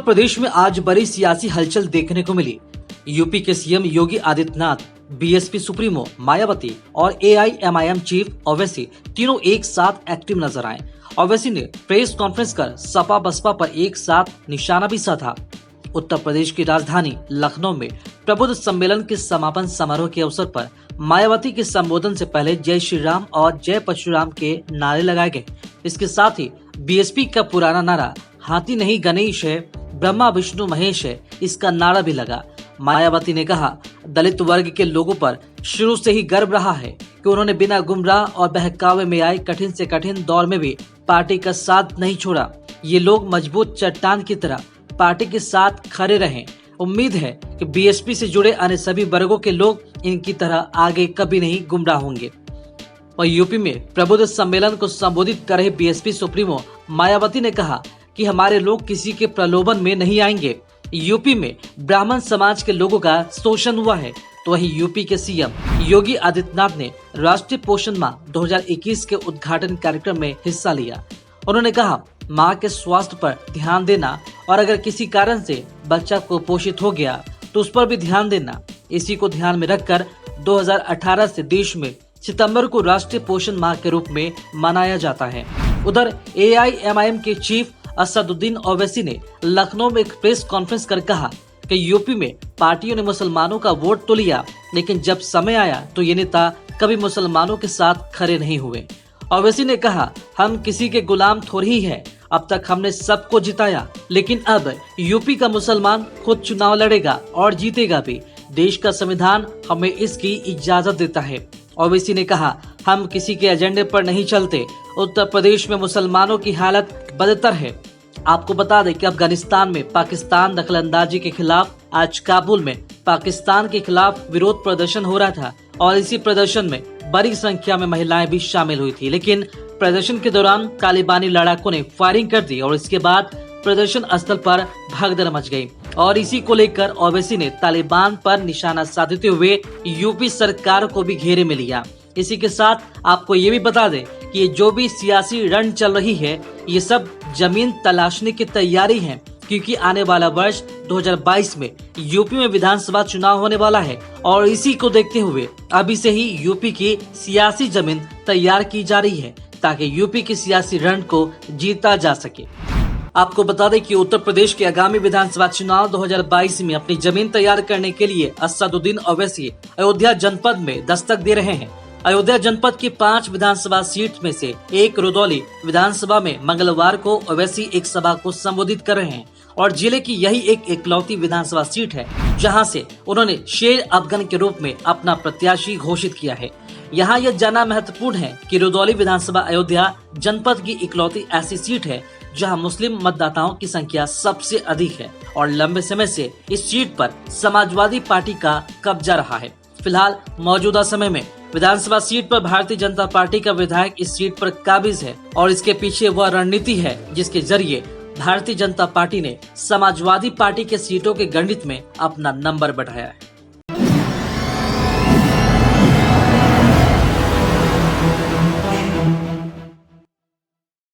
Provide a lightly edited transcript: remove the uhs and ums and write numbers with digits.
प्रदेश में आज बड़ी सियासी हलचल देखने को मिली। यूपी के CM Yogi Adityanath, BSP supremo Mayawati और एआईएमआईएम चीफ ओवैसी तीनों एक साथ एक्टिव नजर आए। ओवैसी ने प्रेस कॉन्फ्रेंस कर सपा बसपा पर एक साथ निशाना भी साधा। उत्तर प्रदेश की राजधानी लखनऊ में प्रबुद्ध सम्मेलन के समापन समारोह के अवसर पर मायावती के संबोधन से पहले जय श्री राम और जय परशुराम के नारे लगाए गए। इसके साथ ही बीएसपी का पुराना नारा हाथी नहीं गणेश है, ब्रह्मा विष्णु महेश है, इसका नारा भी लगा। मायावती ने कहा, दलित वर्ग के लोगों पर शुरू से ही गर्व रहा है कि उन्होंने बिना गुमराह और बहकावे में आए कठिन से कठिन दौर में भी पार्टी का साथ नहीं छोड़ा। ये लोग मजबूत चट्टान की तरह पार्टी के साथ खड़े रहें। उम्मीद है कि बीएसपी से जुड़े अन्य सभी वर्गों के लोग इनकी तरह आगे कभी नहीं गुमराह होंगे। और यूपी में प्रबुद्ध सम्मेलन को संबोधित कर रहे बीएसपी सुप्रीमो मायावती ने कहा कि हमारे लोग किसी के प्रलोभन में नहीं आएंगे। यूपी में ब्राह्मण समाज के लोगों का शोषण हुआ है, तो वहीं यूपी के सीएम योगी आदित्यनाथ ने राष्ट्रीय पोषण माह 2021 के उद्घाटन कार्यक्रम में हिस्सा लिया। उन्होंने कहा, माँ के स्वास्थ्य पर ध्यान देना और अगर किसी कारण से बच्चा कुपोषित हो गया तो उस पर भी ध्यान देना। इसी को ध्यान में रखकर 2018 से देश में सितंबर को राष्ट्रीय पोषण माह के रूप में मनाया जाता है। उधर एआईएमआईएम के चीफ असदुद्दीन ओवैसी ने लखनऊ में एक प्रेस कॉन्फ्रेंस कर कहा कि यूपी में पार्टियों ने मुसलमानों का वोट तो लिया, लेकिन जब समय आया तो ये नेता कभी मुसलमानों के साथ खड़े नहीं हुए। ओवैसी ने कहा, हम किसी के गुलाम थोड़ी ही है, अब तक हमने सबको जिताया, लेकिन अब यूपी का मुसलमान खुद चुनाव लड़ेगा और जीतेगा भी। देश का संविधान हमें इसकी इजाजत देता है। ओवैसी ने कहा, हम किसी के एजेंडे पर नहीं चलते। उत्तर प्रदेश में मुसलमानों की हालत बदतर है। आपको बता दें कि अफगानिस्तान में पाकिस्तान दखलंदाजी के खिलाफ आज काबुल में पाकिस्तान के खिलाफ विरोध प्रदर्शन हो रहा था और इसी प्रदर्शन में बड़ी संख्या में महिलाएं भी शामिल हुई थी। लेकिन प्रदर्शन के दौरान तालिबानी लड़ाकों ने फायरिंग कर दी और इसके बाद प्रदर्शन स्थल पर भगदड़ मच गई और इसी को लेकर ओवैसी ने तालिबान पर निशाना साधते हुए यूपी सरकार को भी घेरे में लिया। इसी के साथ आपको ये भी बता दें कि ये जो भी सियासी रण चल रही है, ये सब जमीन तलाशने की तैयारी है, क्योंकि आने वाला वर्ष 2022 में यूपी में विधानसभा चुनाव होने वाला है और इसी को देखते हुए अभी से ही यूपी की सियासी जमीन तैयार की जा रही है ताकि यूपी की सियासी रण को जीता जा सके। आपको बता दें कि उत्तर प्रदेश के आगामी विधानसभा चुनाव 2022 में अपनी जमीन तैयार करने के लिए असदुद्दीन ओवैसी अयोध्या जनपद में दस्तक दे रहे हैं। अयोध्या जनपद की 5 विधानसभा सीट में से एक रुदौली विधानसभा में मंगलवार को ओवैसी एक सभा को संबोधित कर रहे हैं और जिले की यही एक इकलौती विधानसभा सीट है जहां से उन्होंने शेर अफगन के रूप में अपना प्रत्याशी घोषित किया है। यहाँ यह जानना महत्वपूर्ण है कि रुदौली विधानसभा अयोध्या जनपद की इकलौती ऐसी सीट है जहां मुस्लिम मतदाताओं की संख्या सबसे अधिक है और लंबे समय से इस सीट पर समाजवादी पार्टी का कब्जा रहा है। फिलहाल मौजूदा समय में विधानसभा सीट पर भारतीय जनता पार्टी का विधायक इस सीट पर काबिज है और इसके पीछे वह रणनीति है जिसके जरिए भारतीय जनता पार्टी ने समाजवादी पार्टी के सीटों के गणित में अपना नंबर बढ़ाया है।